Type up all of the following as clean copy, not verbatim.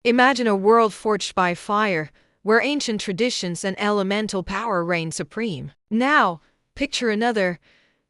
Imagine a world forged by fire, where ancient traditions and elemental power reign supreme. Now, picture another,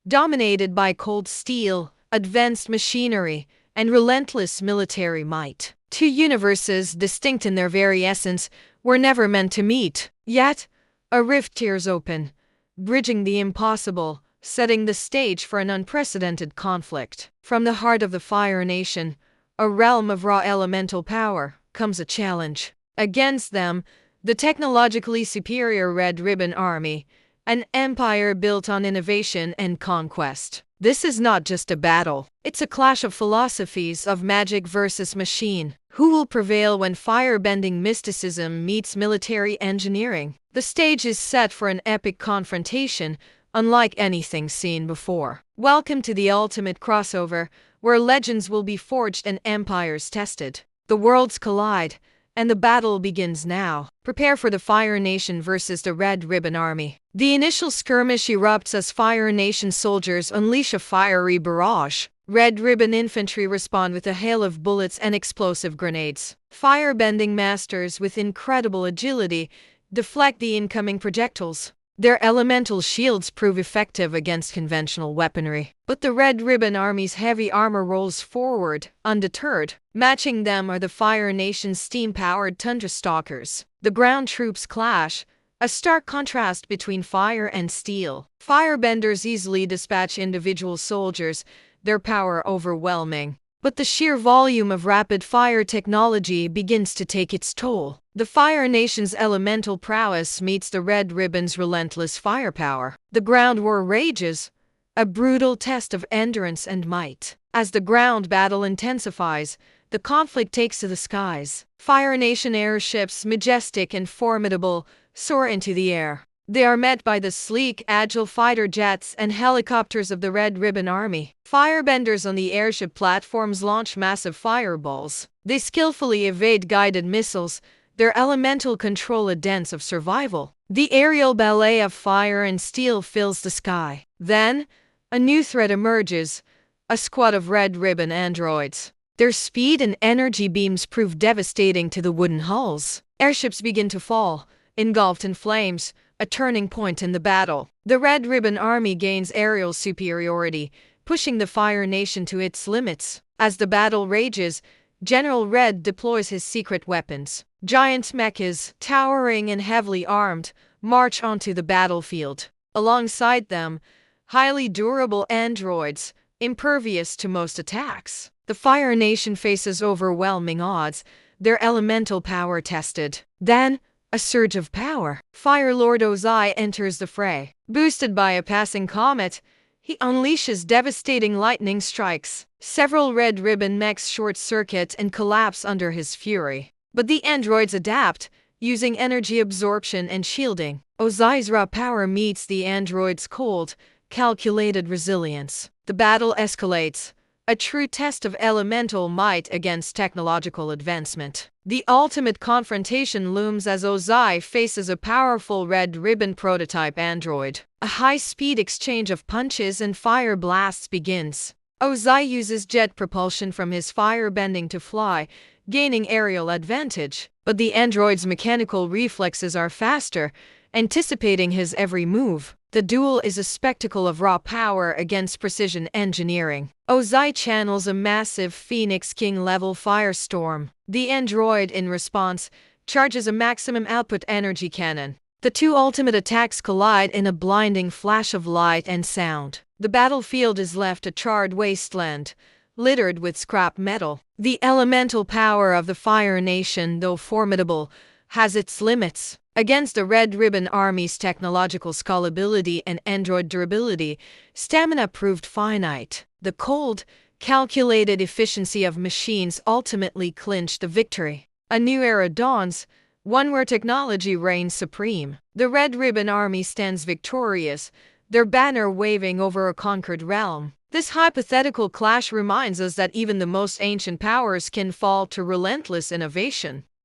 dominated by cold steel, advanced machinery, and relentless military might. Two universes distinct in their very essence were never meant to meet. Yet, a rift tears open, bridging the impossible, setting the stage for an unprecedented conflict. From the heart of the Fire Nation, a realm of raw elemental power, comes a challenge. Against them, the technologically superior Red Ribbon Army, an empire built on innovation and conquest. This is not just a battle, it's a clash of philosophies, of magic versus machine. Who will prevail when fire-bending mysticism meets military engineering? The stage is set for an epic confrontation, unlike anything seen before. Welcome to the ultimate crossover, where legends will be forged and empires tested. The worlds collide, and the battle begins now. Prepare for the Fire Nation versus the Red Ribbon Army. The initial skirmish erupts as Fire Nation soldiers unleash a fiery barrage. Red Ribbon infantry respond with a hail of bullets and explosive grenades. Fire-bending masters with incredible agility deflect the incoming projectiles. Their elemental shields prove effective against conventional weaponry. But the Red Ribbon Army's heavy armor rolls forward, undeterred. Matching them are the Fire Nation's steam-powered Tundra Stalkers. The ground troops clash, a stark contrast between fire and steel. Firebenders easily dispatch individual soldiers, their power overwhelming. But the sheer volume of rapid-fire technology begins to take its toll. The Fire Nation's elemental prowess meets the Red Ribbon's relentless firepower. The ground war rages, a brutal test of endurance and might. As the ground battle intensifies, the conflict takes to the skies. Fire Nation airships, majestic and formidable, soar into the air. They are met by the sleek, agile fighter jets and helicopters of the Red Ribbon Army. Firebenders on the airship platforms launch massive fireballs. They skillfully evade guided missiles, their elemental control a dance of survival. The aerial ballet of fire and steel fills the sky. Then, a new threat emerges, a squad of Red Ribbon androids. Their speed and energy beams prove devastating to the wooden hulls. Airships begin to fall, engulfed in flames, a turning point in the battle. The Red Ribbon Army gains aerial superiority, pushing the Fire Nation to its limits. As the battle rages, General Red deploys his secret weapons. Giant mechas, towering and heavily armed, march onto the battlefield. Alongside them, highly durable androids, impervious to most attacks. The Fire Nation faces overwhelming odds, their elemental power tested. Then, a surge of power. Fire Lord Ozai enters the fray. Boosted by a passing comet, he unleashes devastating lightning strikes. Several Red Ribbon mechs short-circuit and collapse under his fury. But the androids adapt, using energy absorption and shielding. Ozai's raw power meets the androids' cold, calculated resilience. The battle escalates, a true test of elemental might against technological advancement. The ultimate confrontation looms as Ozai faces a powerful Red Ribbon prototype android. A high-speed exchange of punches and fire blasts begins. Ozai uses jet propulsion from his fire-bending to fly, gaining aerial advantage. But the android's mechanical reflexes are faster, anticipating his every move. The duel is a spectacle of raw power against precision engineering. Ozai channels a massive Phoenix King-level firestorm. The android, in response, charges a maximum output energy cannon. The two ultimate attacks collide in a blinding flash of light and sound. The battlefield is left a charred wasteland, littered with scrap metal. The elemental power of the Fire Nation, though formidable, has its limits. Against the Red Ribbon Army's technological scalability and android durability, stamina proved finite. The cold, calculated efficiency of machines ultimately clinched the victory. A new era dawns, one where technology reigns supreme. The Red Ribbon Army stands victorious, their banner waving over a conquered realm. This hypothetical clash reminds us that even the most ancient powers can fall to relentless innovation.